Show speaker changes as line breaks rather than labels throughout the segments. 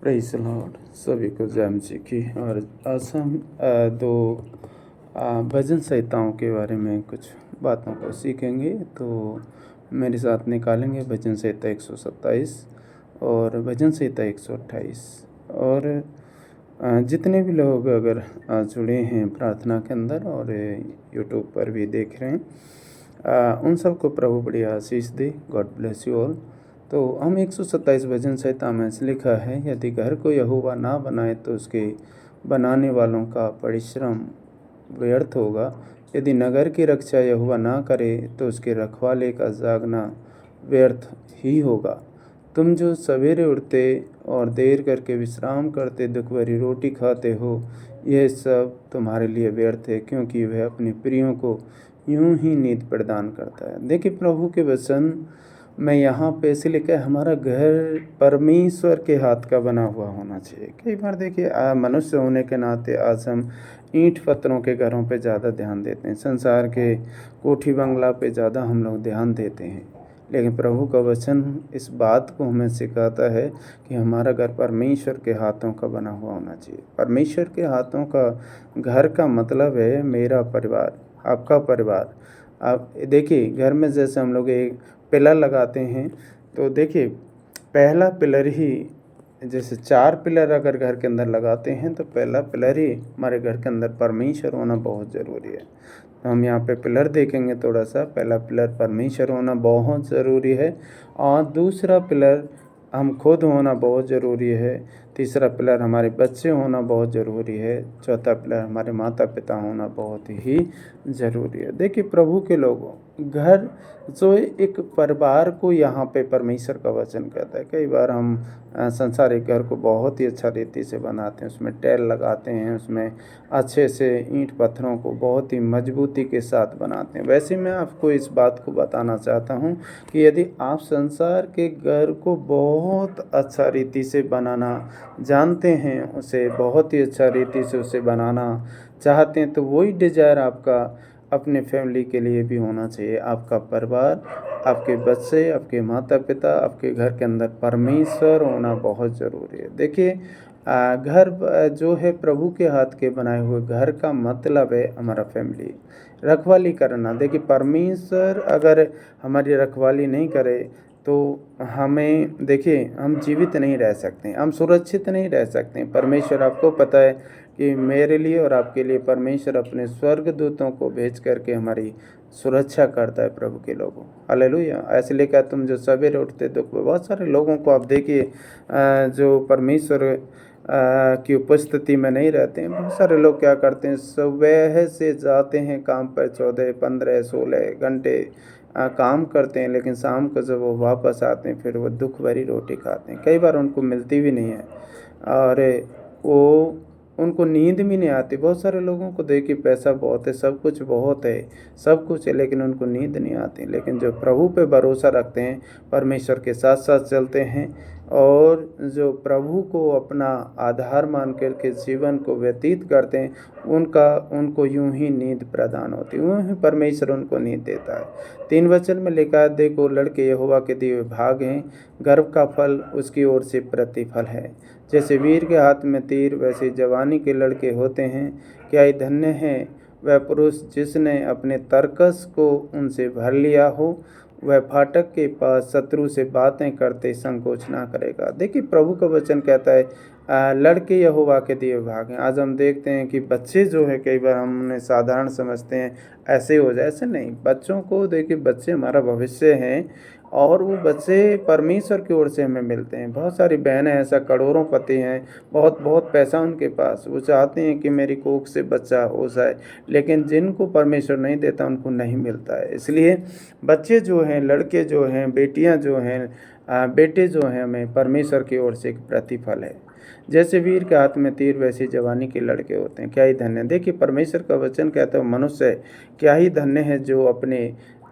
Praise Lord. सभी को जय मसीह की। और आज हम दो भजन संहिताओं के बारे में कुछ बातों को सीखेंगे। तो मेरे साथ निकालेंगे भजन संहिता 127 और भजन संहिता 128। और जितने भी लोग अगर जुड़े हैं प्रार्थना के अंदर और यूट्यूब पर भी देख रहे हैं, उन सबको प्रभु बड़ी आशीष दे। God bless you all. तो हम 127 भजन संहिता में से लिखा है, यदि घर को यहोवा ना बनाए तो उसके बनाने वालों का परिश्रम व्यर्थ होगा। यदि नगर की रक्षा यहोवा ना करे तो उसके रखवाले का जागना व्यर्थ ही होगा। तुम जो सवेरे उठते और देर करके विश्राम करते दुख भरी रोटी खाते हो, यह सब तुम्हारे लिए व्यर्थ है, क्योंकि वह अपने प्रियों को यूं ही नींद प्रदान करता है। देखिए, प्रभु के वचन में यहाँ पे ऐसे लिखा है, हमारा घर परमेश्वर के हाथ का बना हुआ होना चाहिए। कई बार देखिए, मनुष्य होने के नाते आज हम ईंट पत्थरों के घरों पे ज़्यादा ध्यान देते हैं, संसार के कोठी बंगला पे ज़्यादा हम लोग ध्यान देते हैं। लेकिन प्रभु का वचन इस बात को हमें सिखाता है कि हमारा घर परमेश्वर के हाथों का बना हुआ होना चाहिए। परमेश्वर के हाथों का घर का मतलब है मेरा परिवार, आपका परिवार। आप देखिए, घर में जैसे हम लोग एक पिलर लगाते हैं, तो देखिए पहला पिलर ही, जैसे 4 पिलर अगर घर के अंदर लगाते हैं तो पहला पिलर ही हमारे घर के अंदर परमेश्वर होना बहुत ज़रूरी है। तो हम यहाँ पे पिलर देखेंगे थोड़ा सा। पहला पिलर परमेश्वर होना बहुत ज़रूरी है, और दूसरा पिलर हम खुद होना बहुत ज़रूरी है। तीसरा पिलर हमारे बच्चे होना बहुत ज़रूरी है। चौथा पिलर हमारे माता पिता होना बहुत ही ज़रूरी है। देखिए, प्रभु के लोगों, घर जो एक परिवार को यहाँ पे परमेश्वर का वचन कहता है। कई बार हम संसारिक घर को बहुत ही अच्छा रीति से बनाते हैं, उसमें टाइल लगाते हैं, उसमें अच्छे से ईंट पत्थरों को बहुत ही मजबूती के साथ बनाते हैं। वैसे मैं आपको इस बात को बताना चाहता हूँ कि यदि आप संसार के घर को बहुत अच्छा रीति से बनाना जानते हैं, उसे बहुत ही अच्छा रीति से उसे बनाना चाहते हैं, तो वही डिज़ायर आपका अपने फैमिली के लिए भी होना चाहिए। आपका परिवार, आपके बच्चे, आपके माता पिता, आपके घर के अंदर परमेश्वर होना बहुत ज़रूरी है। देखिए, घर जो है प्रभु के हाथ के बनाए हुए घर का मतलब है हमारा फैमिली, रखवाली करना। देखिए, परमेश्वर अगर हमारी रखवाली नहीं करे तो हमें, देखिए, हम जीवित नहीं रह सकते, हम सुरक्षित नहीं रह सकते। परमेश्वर, आपको पता है कि मेरे लिए और आपके लिए परमेश्वर अपने स्वर्गदूतों को भेज करके हमारी सुरक्षा करता है। प्रभु के लोगों, हालेलुया। ऐसे लेकर तुम जो सवेरे उठते, तो बहुत सारे लोगों को आप देखिए जो परमेश्वर की उपस्थिति में नहीं रहते हैं। बहुत सारे लोग क्या करते हैं, सुबह से जाते हैं काम पर, 14, 15, 16 घंटे काम करते हैं, लेकिन शाम को जब वो वापस आते हैं फिर वो दुख भरी रोटी खाते हैं। कई बार उनको मिलती भी नहीं है, और वो उनको नींद भी नहीं आती। बहुत सारे लोगों को देखिए, पैसा बहुत है, सब कुछ बहुत है, सब कुछ है, लेकिन उनको नींद नहीं आती। लेकिन जो प्रभु पे भरोसा रखते हैं, परमेश्वर के साथ साथ चलते हैं, और जो प्रभु को अपना आधार मान करके जीवन को व्यतीत करते हैं, उनको यूं ही नींद प्रदान होती है, यूं ही परमेश्वर उनको नींद देता है। 3 वचन में लिखा है, देखो लड़के यहोवा के दिए भाग हैं, गर्भ का फल उसकी ओर से प्रतिफल है। जैसे वीर के हाथ में तीर, वैसे जवानी के लड़के होते हैं। क्या ही धन्य है वह पुरुष जिसने अपने तरकस को उनसे भर लिया हो। वह फाटक के पास शत्रु से बातें करते संकोच ना करेगा। देखिए, प्रभु का वचन कहता है लड़के यहोवा के दिए भाग हैं। आज हम देखते हैं कि बच्चे जो है, कई बार हम उन्हें साधारण समझते हैं, ऐसे हो जाए, ऐसे नहीं। बच्चों को देखिए, बच्चे हमारा भविष्य हैं, और वो बच्चे परमेश्वर की ओर से हमें मिलते हैं। बहुत सारी बहनें ऐसा करोड़ोंपति हैं, बहुत बहुत पैसा उनके पास, वो चाहते हैं कि मेरी कोख से बच्चा हो जाए, लेकिन जिनको परमेश्वर नहीं देता उनको नहीं मिलता है। इसलिए बच्चे जो हैं, लड़के जो हैं, बेटियां जो हैं, बेटे जो हैं, हमें परमेश्वर की ओर से एक प्रतिफल है। जैसे वीर के हाथ में तीर, वैसे जवानी के लड़के होते हैं। क्या ही धन्य। देखिए, परमेश्वर का वचन कहता है, मनुष्य क्या ही धन्य है जो अपने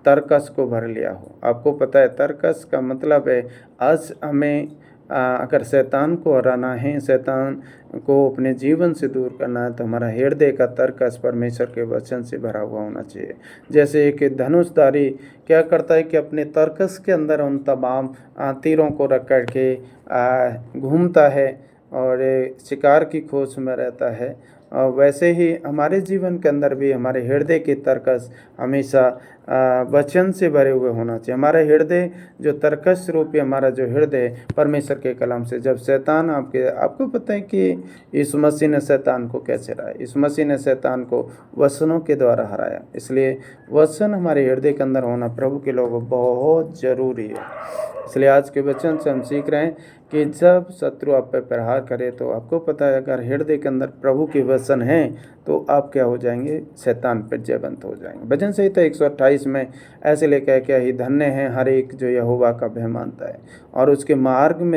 तरकस को भर लिया हो। आपको पता है, तरकस का मतलब है, आज हमें अगर शैतान को हराना है, शैतान को अपने जीवन से दूर करना है, तो हमारा हृदय का तर्कस परमेश्वर के वचन से भरा हुआ होना चाहिए। जैसे एक धनुषधारी क्या करता है कि अपने तर्कस के अंदर उन तमाम तीरों को रख करके घूमता है, और शिकार की खोज में रहता है। वैसे ही हमारे जीवन के अंदर भी हमारे हृदय की तर्कस हमेशा वचन से भरे हुए होना चाहिए। हमारा हृदय जो तर्कस रूपी हमारा जो हृदय परमेश्वर के कलाम से, जब शैतान आपको पता है कि यीशु मसीह ने शैतान को कैसे हराया। यीशु मसीह ने शैतान को वचनों के द्वारा हराया। इसलिए वचन हमारे हृदय के अंदर होना प्रभु के लोगों बहुत ज़रूरी है। इसलिए आज के वचन से हम सीख रहे हैं कि जब शत्रु आप पर प्रहार करे तो आपको पता है, अगर हृदय के अंदर प्रभु के वचन हैं तो आप क्या हो जाएंगे, शैतान पर जयवंत हो जाएंगे। भजन संहिता 128 में ऐसे लिखा है, क्या ही धन्य है हर एक जो यहोवा का भय मानता है और उसके मार्ग में